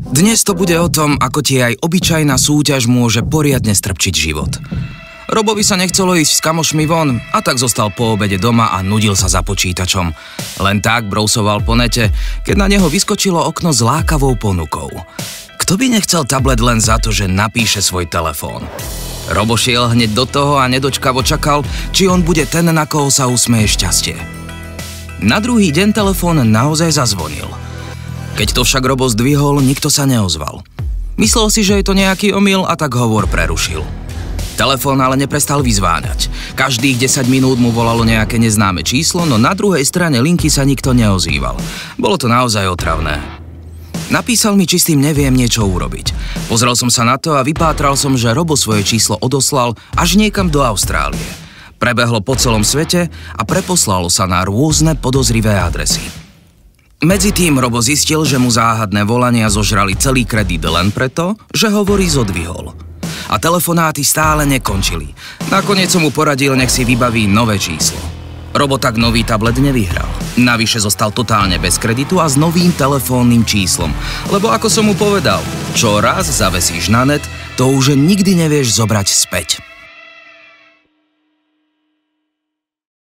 Dnes to bude o tom, ako ti aj obyčajná súťaž môže poriadne strpčiť život. Robovi sa nechcelo ísť s kamošmi von a tak zostal po obede doma a nudil sa za počítačom. Len tak brousoval po nete, keď na neho vyskočilo okno s lákavou ponukou. Kto by nechcel tablet len za to, že napíše svoj telefón? Robo šiel hneď do toho a nedočkavo čakal, či on bude ten, na koho sa usmeje šťastie. Na druhý deň telefón naozaj zazvonil. Keď to však Robo zdvihol, nikto sa neozval. Myslel si, že je to nejaký omyl a tak hovor prerušil. Telefón ale neprestal vyzváňať. Každých 10 minút mu volalo nejaké neznáme číslo, no na druhej strane linky sa nikto neozýval. Bolo to naozaj otravné. Napísal mi, či s tým neviem niečo urobiť. Pozrel som sa na to a vypátral som, že Robo svoje číslo odoslal až niekam do Austrálie. Prebehlo po celom svete a preposlalo sa na rôzne podozrivé adresy. Medzi tým Robo zistil, že mu záhadné volania zožrali celý kredit len preto, že hovorí zodvihol. A telefonáty stále nekončili. Nakoniec som mu poradil, nech si vybaví nové číslo. Robo tak nový tablet nevyhral. Navyše zostal totálne bez kreditu a s novým telefónnym číslom. Lebo ako som mu povedal, čo raz zavesíš na net, to už nikdy nevieš zobrať späť.